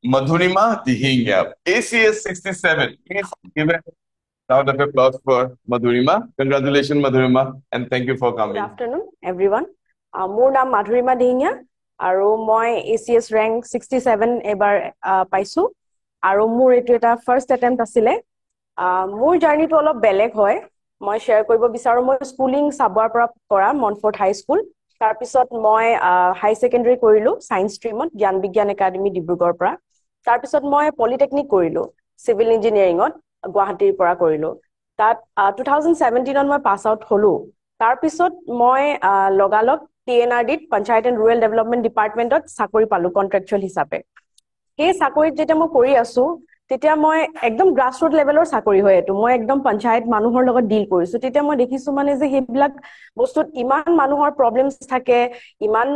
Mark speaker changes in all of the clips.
Speaker 1: Madhurima Dihinga, ACS 67. Please give a round of applause for Madhurima. Congratulations, Madhurima, and thank you for
Speaker 2: Good
Speaker 1: coming.
Speaker 2: afternoon, everyone. মোৰ নাম মাধুৰিমা দিহিঙীয়া আৰু মই ACS rank 67 এবাৰ পাইছো আৰু মোৰ এইটো এটা ফাৰ্ষ্ট এটেম্প্ট আছিলে মোৰ জাৰ্নিটো অলপ বেলেগ হয় মই শ্বেয়াৰ কৰিব বিচাৰো মই স্কুলিং সাবৱাৰ পৰা কৰা মনফৰ্ট হাই স্কুল তাৰ পিছত মই হাই সেকেন্ডাৰী কৰিলো সায়েন্স ষ্ট্ৰীমত জ্ঞান বিজ্ঞান একাডেমী ডিব্ৰুগড়ৰ পৰা তাৰ পিছত মই পলিটেকনিক কৰিলো সিভিল ইঞ্জিনিয়াৰিঙত গুৱাহাটীৰ পৰা কৰিলো তাত 2017ত মই পাছ আউট হলো তাৰ পিছত মই লগালগ TNRD panchayat and rural development ডিপাৰ্টমেন্টত চাকৰি পালো কন্ট্ৰাকচুৱেল হিচাপে সেই চাকৰিত যেতিয়া মই কৰি আছো তেতিয়া মই একদম গ্ৰাছ ৰুট লেভেলৰ চাকৰি হয় এইটো মই একদম পঞ্চায়ত মানুহৰ লগত ডিল কৰিছো তেতিয়া মই দেখিছো মানে যে সেইবিলাক বস্তুত ইমান মানুহৰ প্ৰবলেমছ থাকে ইমান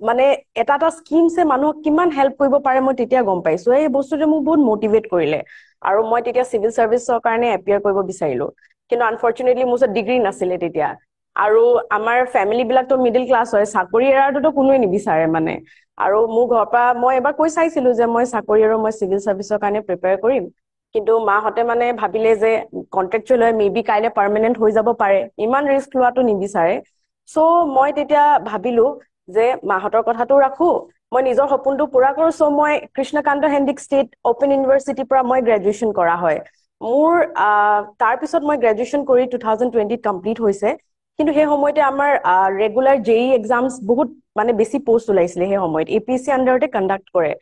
Speaker 2: মানে এটা স্কিমছে মানুহক কিমান হেল্প কৰিব পাৰে মই তেতিয়া গম পাইছো এই বস্তুটো মোক বহুত মোটিভেট কৰিলে আৰু মই তেতিয়া সিভিল সাৰ্ভিসৰ কাৰণে এপিয়াৰ কৰিব বিচাৰিলো কিন্তু আনফৰচুনেটলি মোৰ ওচৰত ডিগ্ৰী নাছিলে তেতিয়া আৰু আমাৰ ফ্যামিলি বিলাকতো মিডল ক্লাছ হয় চাকৰি এৰাটোতো কোনোৱে নিবিচাৰে মানে আৰু মোৰ ঘৰৰ পৰা মই এবাৰ কৈ চাইছিলো যে মই চাকৰি আৰু মই সিভিল সাৰ্ভিসৰ কাৰণে প্ৰিপেয়াৰ কৰিম কিন্তু মাহঁতে মানে ভাবিলে যে কন্ট্ৰাকচুৱেল হয় মেবি কাইলে পাৰ্মানেন্ট হৈ যাব পাৰে ইমান ৰিস্ক লোৱাটো নিবিচাৰে সো মই তেতিয়া ভাবিলো যে মাহঁতৰ কথাটো ৰাখো মই নিজৰ সপোনটো পুৰা কৰো সো মই কৃষ্ণকান্ত হেণ্ডিক ষ্টেট ওপেন ইউনিভাৰ্চিটিৰ পৰা মই গ্ৰেজুৱেচন কৰা হয় মোৰ তাৰ পিছত মই গ্ৰেজুৱেচন কৰি 2020 কমপ্লিট হৈছে কিন্তু সেই সময়তে আমাৰ ৰেগুলাৰ জেই এক্সামস বহুত মানে বেছি পোষ্ট ওলাইছিলে সেই সময়ত APSC আন্ডাৰতে কন্ডাক্ট কৰে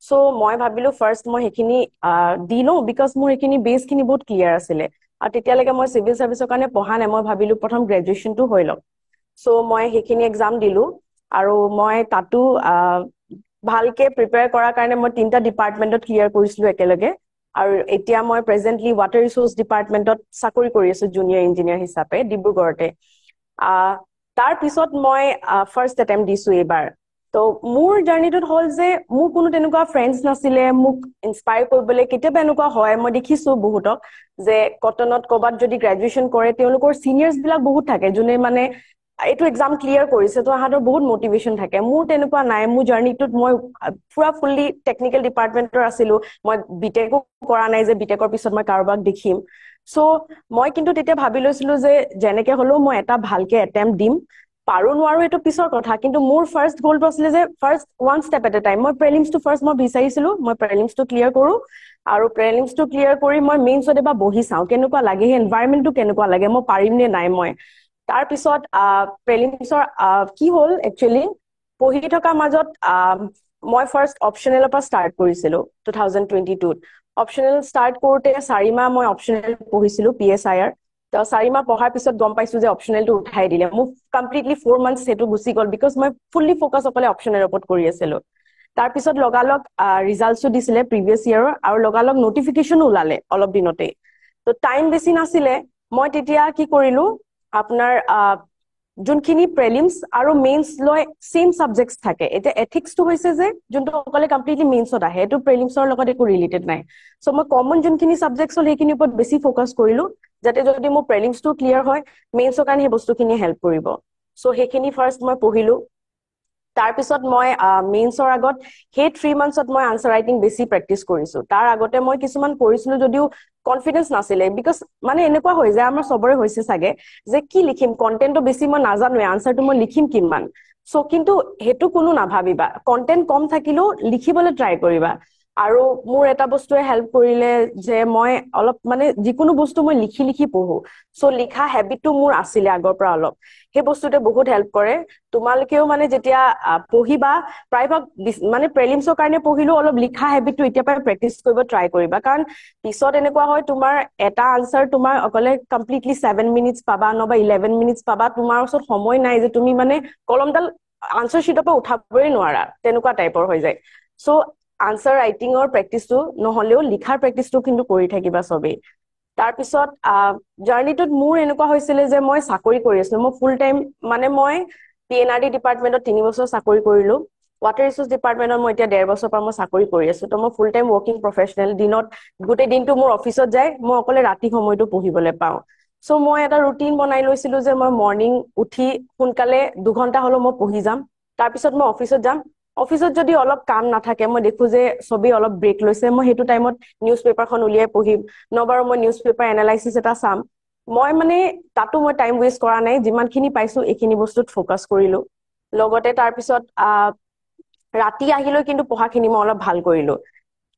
Speaker 2: সো মই ভাবিলো ফাৰ্স্ট মই হেখিনি দি লও বিকজ মোৰ হেখিনি বেসখিনি বহুত ক্লিয়াৰ আছিলে আৰু তেতিয়ালৈকে মই সিভিল সাৰ্ভিসৰ কাৰণে পঢ়া নাই মই ভাবিলো প্ৰথম গ্ৰেজুৱেচনটো হৈ লওক সো মই হেখিনি এক্সাম দিলো আৰু মই তাতো ভালকে প্ৰিপেয়াৰ কৰাৰ কাৰণে মই তিনটা ডিপাৰ্টমেন্টত ক্লিয়াৰ কৰিছিলো একেলগে আৰু এতিয়া মই প্ৰেজেন্টলি ওৱাটাৰ ৰিসোৰ্স ডিপাৰ্টমেন্টত চাকৰি কৰি আছো জুনিয়ৰ ইঞ্জিনিয়াৰ হিচাপে ডিব্ৰুগড়তে তাৰ পিছত মই ফাৰ্স্ট এটেম্প্ট দিছো এবাৰ তো মোৰ জাৰ্নিটোত হল যে মোৰ কোনো তেনেকুৱা ফ্ৰেণ্ডছ নাছিলে মোক ইনস্পায়াৰ কৰিবলৈ কেতিয়াবা এনেকুৱা হয় মই দেখিছো বহুতক যে কটনত ক'বাত যদি গ্ৰেজুৱেচন কৰে তেওঁলোকৰ সিনিয়ৰ্স বিলাক বহুত থাকে যোনে মানে এইটো এক্সাম ক্লিয়াৰ কৰিছে তো আহাতৰ বহুত মোটিভেশন থাকে মোৰ তেনেকুৱা নাই মোৰ জাৰ্নিটোত মই পুৰা ফুল্লি টেকনিক্যাল ডিপাৰ্টমেন্টৰ আছিলো মই বিটেকো কৰা নাই যে বিটেকৰ পিছত মই কাৰোবাক দেখিম সো মই কিন্তু তেতিয়া ভাবি লৈছিলো যে যেনেকে হলো মই এটা ভালকে এটেম্প্ট দিম পাৰো নোৱাৰো এইটো পিছৰ কথা কিন্তু মোৰ ফাৰ্স্ট গোলটো আছিল যে first one step at A time মই প্ৰিলিমছটো ফাৰ্স্ট মই বিচাৰিছিলো মই প্ৰিলিমছটো ক্লিয়াৰ কৰো আৰু প্ৰিলিমছটো ক্লিয়াৰ কৰি মই মেইনছত এবাৰ বহি চাও কেনেকুৱা লাগে এই এনভায়ৰনমেন্টটো কেনেকুৱা লাগে মই পাৰিম নে নাই মই তাৰ পিছত প্ৰিলিমছৰ কি হ'ল একচুয়ালি পঢ়ি থকা মাজত মই ফাৰ্স্ট অপচনেলৰ পৰা ষ্টাৰ্ট কৰিছিলো 2022 অপচনেল ষ্টাৰ্ট কৰোতে 4 মাহ মই অপচনেল পঢ়িছিলো PSIR তো 4 মাহ পঢ়াৰ পিছত গম পাইছো যে অপচনেলটো উঠাই দিলে মোক কমপ্লিটলি 4 মান্থস সেটো গুছি গল বিকজ মই ফুল্লি ফোকাস অকলে অপচনেলৰ ওপৰত কৰি আছিলো তাৰ পিছত লগালগ ৰিজাল্টসও দিছিলে প্ৰিভিয়াস ইয়াৰৰ আৰু লগালগ নটিফিকেশনো ওলালে অলপ দিনতে তো টাইম বেছি নাছিলে মই তেতিয়া কি কৰিলো আপোনাৰ যোনখিনি প্ৰিলিমছ আৰু মেইনছ লৈ সেম সাবজেক্টস থাকে এটা এথিক্সটো হৈছে যে যোনটো অকলে কমপ্লিটলি মেইনছত আহে এটো প্ৰিলিমছৰ লগত একো ৰিলেটেড নাই সো মই কমন যোনখিনি সাবজেক্টস হ'ল সেইখিনি ওপৰত বেছি ফোকাস কৰিলো যাতে যদি মোৰ প্ৰিলিমছটো ক্লিয়াৰ হয় মেইনছৰ কাৰণে সেই বস্তুখিনি হেল্প কৰিব সো সেইখিনি ফাৰ্স্ট মই পঢ়িলো তাৰ পিছত মই মেইনছৰ আগত সেই 3 মান্থছত মই আনসাৰ ৰাইটিং বেছি প্ৰেক্টিস কৰিছো তাৰ আগতে মই কিছুমান কৰিছিলো যদিও কনফিডেন্স নাছিলে বিকজ মানে এনেকুৱা হৈ যায় আমাৰ সবৰে হৈছে সাগে যে কি লিখিম কন্টেন্টটো বেছি মই নাজানো আনসাৰটো মই লিখিম কিমান সো কিন্তু হেতু কোনো নাভাবিবা কন্টেন্ট কম থাকিলেও লিখিবলৈ ট্ৰাই কৰিবা আৰু মোৰ এটা বস্তুৱে হেল্প কৰিলে যে মই অলপ মানে যিকোনো বস্তু মই লিখি লিখি পঢ়ো সো লিখা হেবিটটো মোৰ আছিল আগৰ পৰা অলপ সেই বস্তুতে বহুত হেল্প কৰে তোমালকেও মানে যেতিয়া পঢ়িবা প্ৰায়ভাগ মানে প্ৰিলিমছৰ কাৰণে পঢ়িলো অলপ লিখা হেবিটটো এতিয়া পৰা প্ৰেক্টিস কৰিব ট্ৰাই কৰিবা কাৰণ পিছত এনেকুৱা হয় তোমাৰ এটা আনসাৰ তোমাৰ অকলে কমপ্লিটলি 7 মিনিটস পাবা নবা 11 মিনিটস পাবা তোমাৰ ওচৰত সময় নাই যে তুমি মানে কলমডাল আনসাৰ শিটৰ পৰা উঠাবই নোৱাৰা তেনেকুৱা টাইপৰ হৈ যায় সো আনসাৰ ৰাইটিংৰ প্ৰেক্টিসটো নহলেও লিখাৰ প্ৰেক্টিসটো কিন্তু কৰি থাকিবা সবেই তাৰ পিছত জাৰ্নিটোত মোৰ এনেকুৱা হৈছিল যে মই চাকৰি কৰি আছিলো মই ফুল টাইম মানে মই PNRD ডিপাৰ্টমেন্টত 3 বছৰ চাকৰি কৰিলো ওৱাটাৰ ৰিসোৰ্স ডিপাৰ্টমেন্টত মই এতিয়া 1.5 বছৰ পৰা মই চাকৰি কৰি আছো তো মই ফুল টাইম ওয়াৰ্কিং প্ৰফেশনেল দিনত গোটেই দিনটো মোৰ অফিসত যায় মই অকলে ৰাতি সময়টো পঢ়িবলৈ পাওঁ সো মই এটা ৰুটিন বনাই লৈছিলো যে মই মৰ্নিং উঠি সোনকালে 2 ঘন্টা হলো মই পঢ়ি যাম তাৰ পিছত মই অফিসত যাম অফিসত যদি অলপ কাম নাথাকে মই দেখো যে সবেই অলপ ব্ৰেক লৈছে মই হেতু টাইমত নিউজ পেপাৰখন উলিয়াই পঢ়িম নবাৰ মই নিউজ পেপাৰ এনালাইসিস এটা চাম মই মানে তাতো মই টাইম ওয়েষ্ট কৰা নাই যিমানখিনি পাইছো এইখিনি বস্তুত ফোকাস কৰিলো লগতে তাৰ পিছত ৰাতি আহিলৈ কিন্তু পঢ়াখিনি মই অলপ ভাল কৰিলো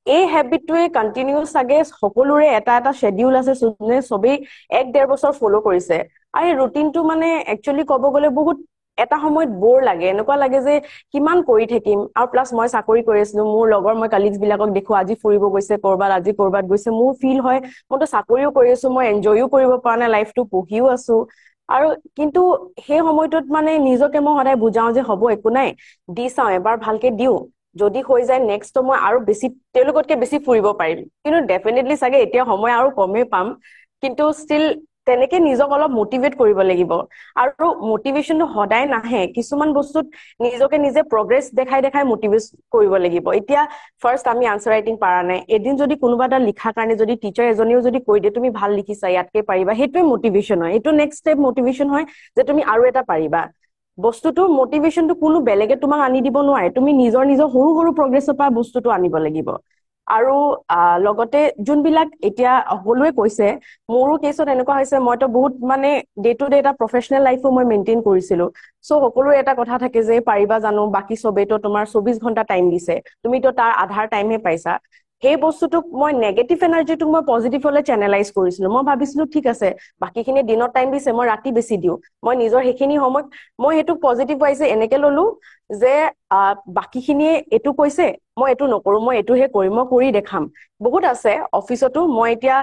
Speaker 2: এই হেবিটটোৱে কন্টিনিউ চাগে সকলোৰে এটা এটা শেডিউল আছে যোনে সবেই 1.5 বছৰ ফলো কৰিছে আৰু এই ৰুটিনটো মানে একচুয়ালি ক'ব গলে বহুত এটা সময়ত বৰ লাগে এনেকুৱা লাগে যে কিমান কৰি থাকিম আৰু প্লাস মই চাকৰি কৰি আছিলো মোৰ লগৰ মই কলিগস বিলাকক দেখো আজি ফুৰিব গৈছে কৰবাত আজি কৰবাত গৈছে মোৰ ফিল হয় মইতো চাকৰিও কৰি আছো মই এনজয়ও কৰিব পৰা নাই লাইফটো পঢ়িও আছো আৰু কিন্তু সেই সময়টোত মানে নিজকে মই সদায় বুজাও যে হ'ব একো নাই দি চাও এবাৰ ভালকে দিও যদি হৈ যায় নেক্সট মই আৰু বেছি তেওঁলোকতকে বেছি ফুৰিব পাৰিম কিন্তু ডেফিনেটলি চাগে এতিয়া সময় আৰু কমেই পাম কিন্তু ষ্টিল তেনেকে নিজক অলপ মোটিভেট কৰিব লাগিব আৰু মোটিভেশনটো সদায় নাহে কিছুমান বস্তুত নিজকে নিজে প্ৰগ্ৰেছ দেখাই দেখাই মোটিভেট কৰিব লাগিব এতিয়া ফাৰ্স্ট আমি আনসাৰ ৰাইটিং পাৰা নাই এদিন যদি কোনোবা এটা লিখাৰ কাৰণে যদি টিচাৰ এজনীও যদি কৈ দিয়ে তুমি ভাল লিখিছা ইয়াতকে পাৰিবা সেইটোৱে মোটিভেশন হয় এইটো নেক্সট ষ্টেপ মোটিভেশন হয় যে তুমি আৰু এটা পাৰিবা বস্তুটো মোটিভেশনটো কোনো বেলেগে তোমাক আনি দিব নোৱাৰে তুমি নিজৰ নিজৰ সৰু সৰু প্ৰগ্ৰেছৰ পৰা বস্তুটো আনিব লাগিব আৰু লগতে যোনবিলাক এতিয়া সকলোৱে কৈছে মোৰো কেছত এনেকুৱা হৈছে মইতো বহুত মানে ডে টু ডে এটা প্ৰফেশনেল লাইফো মই মেইনটেইন কৰিছিলো সো সকলোৰে এটা কথা থাকে যে পাৰিবা জানো বাকি সবেতো তোমাৰ 24 ঘন্টা টাইম দিছে তুমিতো তাৰ আধাৰ টাইমহে পাইছা সেই বস্তুটোক মই নেগেটিভ এনাৰ্জিটোক মই পজিটিভ হলে চেনেলাইজ কৰিছিলো মই ভাবিছিলো ঠিক আছে বাকিখিনি দিনত টাইম দিছে মই ৰাতি বেছি দিও মই নিজৰ সেইখিনি সময়ত মই হেতু পজিটিভ ওয়াইজে এনেকে ললো যে বাকিখিনিয়ে এটু কৈছে মই এটু নকৰো মই এটুহে কৰিম মই কৰি দেখাম বহুত আছে অফিসতো মই এতিয়া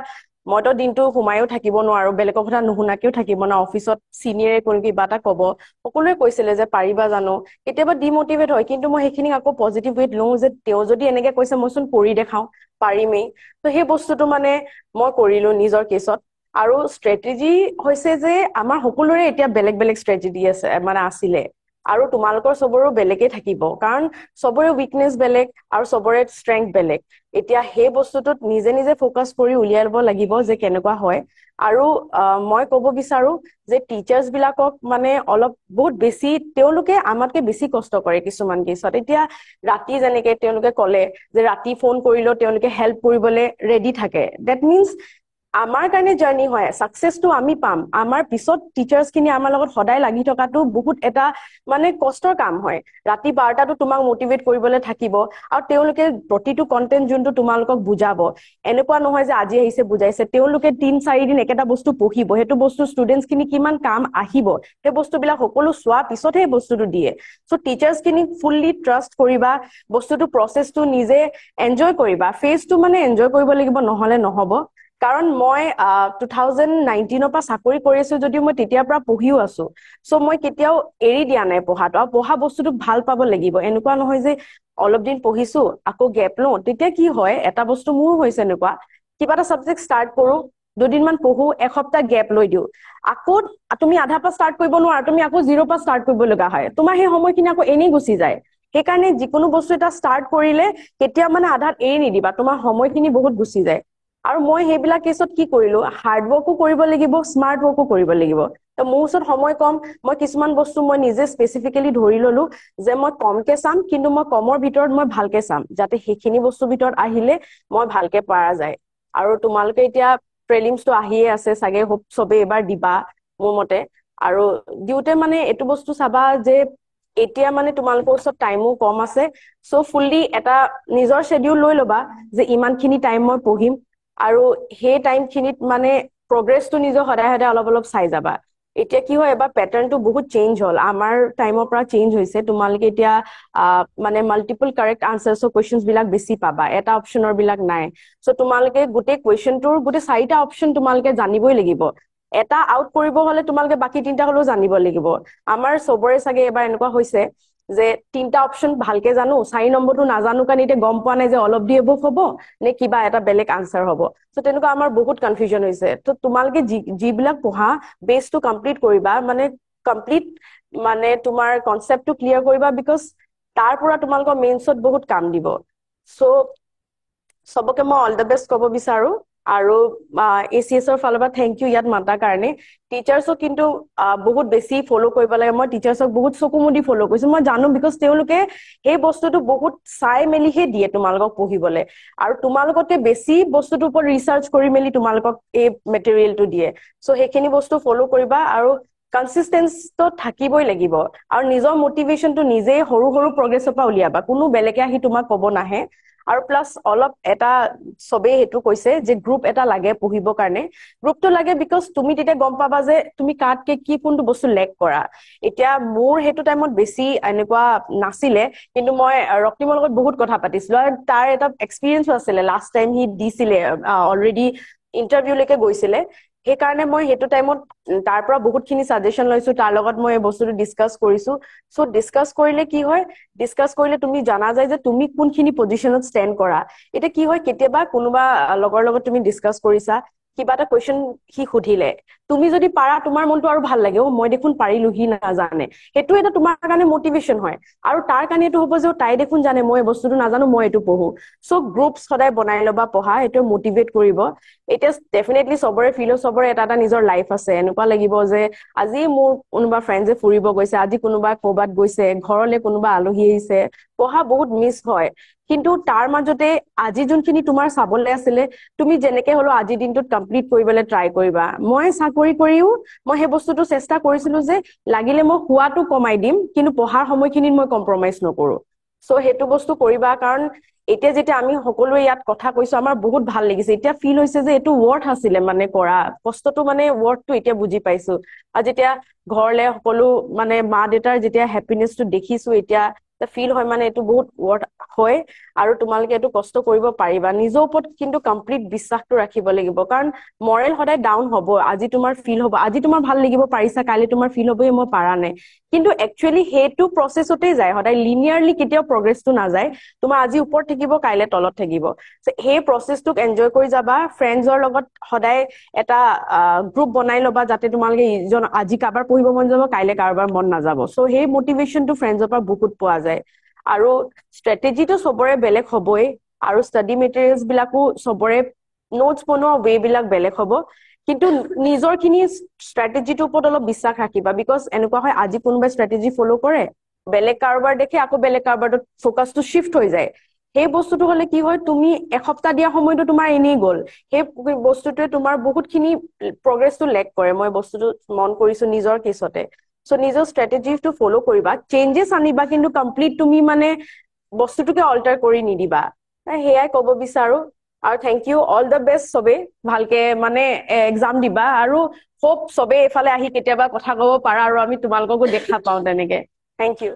Speaker 2: মইতো দিনটো ঘুমায়ও থাকিব নোৱাৰো বেলেগৰ কথা নুশুনাকেও থাকিব না অফিসত সিনিয়ৰে কোন কিবা এটা কব সকলোৱে কৈছিলে যে পাৰিবা জানো কেতিয়াবা ডিমোটিভেট হয় কিন্তু মই সেইখিনি আকৌ পজিটিভ ওয়েত লওঁ যে তেওঁ যদি এনেকে কৈছে মইচোন কৰি দেখাও পাৰিমেই তো সেই বস্তুটো মানে মই কৰিলো নিজৰ কেছত আৰু স্ট্ৰেটেজি হৈছে যে আমাৰ সকলোৰে এতিয়া বেলেগ বেলেগ স্ট্ৰেটেজি আছে মানে আছিলে আৰু তোমালোকৰ সবৰো বেলেগে থাকিব কাৰণ সবৰে উইকনেস বেলেগ আৰু সবৰে ষ্ট্ৰেংথ বেলেগ এতিয়া সেই বস্তুটোত নিজে নিজে ফোকাস কৰি উলিয়াব লাগিব যে কেনেকুৱা হয় আৰু মই ক'ব বিচাৰো যে টিচাৰ্স বিলাকক মানে অলপ বহুত বেছি তেওঁলোকে আমাতকে বেছি কষ্ট কৰে কিছুমান কেছত এতিয়া ৰাতি যেনেকে তেওঁলোকে ক'লে যে ৰাতি ফোন কৰিলেও তেওঁলোকে হেল্প কৰিবলৈ ৰেডি থাকে দ্যাট মিন্স আমাৰ কাৰণে জাৰ্নি হয় সাকসেসটো আমি পাম আমাৰ পিছত টিচাৰ্স খিনি আমাৰ লগত সদায় লাগি থকাটো বহুত এটা মানে কষ্টৰ কাম হয় ৰাতি 12টাটো তোমাক মোটিভেট কৰিবলৈ থাকিব আৰু তেওঁলোকে প্ৰতিটো কন্টেন্ট যোনটো তোমালোকক বুজাব এনেকুৱা নহয় যে আজি আহিছে বুজাইছে তেওঁলোকে 3-4 দিন একেটা বস্তু পঢ়িব হেতু বস্তু ষ্টুডেন্টস খিনি কিমান কাম আহিব সেই বস্তুবিলাক সকলো সোৱা পিছতহে বস্তুটো দিয়ে সো টিচাৰ্স খিনি ফুললি ট্ৰাষ্ট কৰিবা বস্তুটো প্ৰসেসটো নিজে এনজয় কৰিবা ফেজটো মানে এনজয় কৰিব লাগিব নহলে নহব কাৰণ মই 2019 পৰা চাকৰি কৰিছো যদিও মই তেতিয়াৰ পৰা পঢ়িও আছো সো মই কেতিয়াও এৰি দিয়া নাই পঢ়াটো আৰু পঢ়া বস্তুটো ভাল পাব লাগিব এনেকুৱা নহয় যে অলপ দিন পঢ়িছো আকৌ গ্যাপ লওঁ তেতিয়া কি হয় এটা বস্তু মোৰ হৈছে এনেকুৱা কিবা এটা সাবজেক্ট ষ্টাৰ্ট কৰো দুদিনমান পঢ়ো এসপ্তাহ গ্যাপ লৈ দিও আকৌ তুমি আধা পৰা ষ্টাৰ্ট কৰিব নোৱাৰা তুমি আকৌ জিৰ' পৰা ষ্টাৰ্ট কৰিব লগা হয় তোমাৰ সেই সময়খিনি আকৌ এনেই গুচি যায় সেইকাৰণে যিকোনো বস্তু এটা ষ্টাৰ্ট কৰিলে কেতিয়া মানে আধাত এৰি নিদিবা তোমাৰ সময়খিনি বহুত গুচি যায় আৰু মই সেইবিলাক কেছত কি কৰিলো হাৰ্ড ওয়াৰ্কো কৰিব লাগিব স্মাৰ্ট ওয়াৰ্কো কৰিব লাগিব তো মোৰ ওচৰত সময় কম মই কিছুমান বস্তু মই নিজে স্পেসিফিক্যালি ধৰি ললো যে মই কমকে চাম কিন্তু মই কমৰ ভিতৰত মই ভালকে চাম যাতে সেইখিনি বস্তু ভিতৰত আহিলে মই ভালকে পাৰা যায় আৰু তোমালোকে এতিয়া প্ৰিলিমছটো আহিয়ে আছে চাগে সবে এবাৰ দিবা মোৰ মতে আৰু দিউতে মানে এটো বস্তু চাবা যে এতিয়া মানে তোমালোকৰ ওচৰত টাইমো কম আছে সো ফুললি এটা নিজৰ শেডিউল লৈ লবা যে ইমানখিনি টাইম মই পঢ়িম আৰু সেই টাইমখিনিত মানে প্ৰগ্ৰেছটো নিজৰ সদায় সদায় অলপ অলপ চাই যাবা এতিয়া কি হয় এবাৰ প্যাটাৰ্নটো বহুত চেঞ্জ হল আমাৰ টাইমৰ পৰা চেঞ্জ হৈছে তোমালোকে এতিয়া মানে মাল্টিপল কাৰেক্ট আনসাৰ্সৰ কোৱেশ্চনছ বিলাক বেছি পাবা এটা অপচনৰ বিলাক নাই সো তোমালোকে গোটেই কোৱেশ্চনটোৰ গোটেই 4টা অপচন তোমালোকে জানিবই লাগিব এটা আউট কৰিব হলে তোমালোকে বাকি 3টা হলেও জানিব লাগিব আমাৰ সবৰে চাগে এবাৰ এনেকুৱা হৈছে যে 3টা অপচন ভালকে জানো 4 নম্বৰটো নাজানো কাৰণ এতিয়া গম পোৱা নাই যে অলপ দি এবভ হ'ব নে কিবা এটা বেলেগ আনসাৰ হ'ব সো তেনেকুৱা আমাৰ বহুত কনফিউজন হৈছে তো তোমালোকে যিবিলাক পঢ়া বেসটো কমপ্লিট কৰিবা মানে কমপ্লিট মানে তোমাৰ কনসেপ্টটো ক্লিয়াৰ কৰিবা বিকজ তাৰ পৰা তোমালোকৰ মেইনছত বহুত কাম দিব সো সবকে মই অল দ্য বেষ্ট ক'ব বিচাৰো আৰু ACSৰ ফালৰ পৰা থেংক ইউ ইয়াত মাতাৰ কাৰণে টিচাৰ্ছক কিন্তু বহুত বেছি ফ'ল' কৰিব লাগে মই টিচাৰ্ছক বহুত চকু মুদি ফ'ল' কৰিছো মই জানো বিকজ তেওঁলোকে সেই বস্তুটো বহুত চাই মেলিহে দিয়ে তোমালোকক পঢ়িবলৈ আৰু তোমালোকতকে বেছি বস্তুটোৰ ওপৰত ৰিচাৰ্চ কৰি মেলি তোমালোকক এই মেটেৰিয়েলটো দিয়ে চ' সেইখিনি বস্তু ফ'ল' কৰিবা আৰু কনচিষ্টেঞ্চটো থাকিবই লাগিব আৰু নিজৰ মটিভেশ্যনটো নিজেই সৰু সৰু প্ৰগ্ৰেছৰ পৰা উলিয়াবা কোনো বেলেগে আহি তোমাক ক'ব নাহে আৰু প্লাছ অলপ এটা চবেই সেইটো কৈছে যে গ্ৰুপ এটা লাগে পঢ়িবৰ কাৰণে গ্ৰুপটো লাগে বিকজ তুমি তেতিয়া গম পাবা যে তুমি কাতকে কি কোনটো বস্তু লেক কৰা এতিয়া মোৰ সেইটো টাইমত বেছি এনেকুৱা নাছিলে কিন্তু মই ৰক্তিমৰ লগত বহুত কথা পাতিছিলো আৰু তাৰ এটা এক্সপিৰিয়েঞ্চো আছিলে লাষ্ট টাইম সি দিছিলে অলৰেডি ইণ্টাৰভিউলৈকে গৈছিলে সেইকাৰণে মই সেইটো টাইমত তাৰ পৰা বহুতখিনি ছাজেশ্যন লৈছো তাৰ লগত মই এই বস্তুটো ডিছকাছ কৰিছো চ' ডিছকাছ কৰিলে কি হয় ডিছকাছ কৰিলে তুমি জানা যায় যে তুমি কোনখিনি পজিশ্যনত ষ্টেণ্ড কৰা এতিয়া কি হয় কেতিয়াবা কোনোবা লগৰ লগত তুমি ডিছকাছ কৰিছা কিবা এটা কুৱেশ্যন সি সুধিলে তুমি যদি পাৰা তোমাৰ মনটো আৰু ভাল লাগে মই দেখোন পাৰিলো সি নাজানে সেইটো এটা তোমাৰ কাৰণে মটিভেশ্যন হয় আৰু তাৰ কাৰণে এইটো হ'ব যে তাই দেখোন জানে মই এই বস্তুটো নাজানো মই এইটো পঢ়ো চ' গ্ৰুপ সদায় বনাই ল'বা পঢ়া এইটো মটিভেট কৰিব এতিয়া ডেফিনেটলি চবৰে ফিলো চবৰে এটা এটা নিজৰ লাইফ আছে এনেকুৱা লাগিব যে আজি মোৰ কোনোবা ফ্ৰেণ্ডছে ফুৰিব গৈছে আজি কোনোবা ক'ৰবাত গৈছে ঘৰলে কোনোবা আলহী আহিছে পঢ়া বহুত মিছ হয় কিন্তু তাৰ মাজতে আজি যোনখিনি তোমাৰ চাবলৈ আছিলে তুমি যেনেকে হলো আজিৰ দিনটোত কমপ্লিট কৰিবলৈ ট্ৰাই কৰিবা মই চাকৰি কৰিও মই সেই বস্তুটো চেষ্টা কৰিছিলো যে লাগিলে মই শুৱাটো কমাই দিম কিন্তু পঢ়াৰ সময়খিনিত মই কম্প্ৰমাইজ নকৰো চ' সেইটো বস্তু কৰিবা কাৰণ এতিয়া যেতিয়া আমি সকলোৱে ইয়াত কথা কৈছো আমাৰ বহুত ভাল লাগিছে এতিয়া ফিল হৈছে যে এইটো ৱৰ্থ আছিলে মানে কৰা কষ্টটো মানে ৱৰ্থটো এতিয়া বুজি পাইছো আৰু যেতিয়া ঘৰলে সকলো মানে মা দেউতাৰ যেতিয়া হেপিনেছটো দেখিছো এতিয়া ফিল হয় মানে এইটো বহুত ৱৰ্থ হয় আৰু তোমালোকে এইটো কষ্ট কৰিব পাৰিবা নিজৰ ওপৰত কিন্তু কমপ্লিট বিশ্বাসটো ৰাখিব লাগিব কাৰণ মৰেল সদায় ডাউন হ'ব আজি তোমাৰ ফিল হ'ব আজি তোমাৰ ভাল লাগিব পাৰিছা কালি তোমাৰ ফিল হ'ব মই পাৰা নাই কিন্তু একচুৱেলি সেইটো প্ৰচেছতে যায় সদায় লিনিয়াৰলি কেতিয়াও প্ৰগ্ৰেছটো নাযায় তোমাৰ আজি ওপৰত থাকিব কাইলে তলত থাকিব সেই প্ৰচেছটোক এনজয় কৰি যাবা ফ্ৰেণ্ডছৰ লগত সদায় এটা গ্ৰুপ বনাই ল'বা যাতে তোমালোকে ইজন আজি কাৰোবাৰ পঢ়িব মন যাব কাইলে কাৰোবাৰ মন নাযাব চ' সেই মটিভেশ্যনটো ফ্ৰেণ্ডছৰ পৰা বহুত পোৱা যায় আৰু ষ্ট্ৰেটেজিটো চবৰে বেলেগ হ'বই আৰু ষ্টাডি মেটেৰিয়েলছ বিলাকো চবৰে নোটছ বনোৱা ৱে বিলাক বেলেগ হ'ব কিন্তু নিজৰ খিনি ষ্ট্ৰেটেজিটোৰ ওপৰত অলপ বিশ্বাস ৰাখিবা বিকজ এনেকুৱা হয় আজি কোনোবাই ষ্ট্ৰেটেজি ফ'ল' কৰে বেলেগ কাৰোবাৰ দেখে আকৌ বেলেগ কাৰোবাৰটোত ফ'কাছটো শ্বিফ্ট হৈ যায় সেই বস্তুটো হলে কি হয় তুমি এসপ্তাহ দিয়া সময়টো তোমাৰ এনেই গ'ল সেই বস্তুটোৱে তোমাৰ বহুতখিনি প্ৰগ্ৰেছটো লেক কৰে মই বস্তুটো মন কৰিছো নিজৰ কেছতে চ' নিজৰ ষ্ট্ৰেটেজিটো ফ'ল' কৰিবা চেঞ্জেছ আনিবা কিন্তু কমপ্লিট তুমি মানে বস্তুটোকে অল্টাৰ কৰি নিদিবা সেয়াই ক'ব বিচাৰো আৰু thank you all the best চবেই ভালকে মানে এক্সাম দিবা আৰু হোপ চবেই এইফালে আহি কেতিয়াবা কথা ক'ব পাৰা আৰু আমি তোমালোককো দেখা পাওঁ তেনেকে থেংক ইউ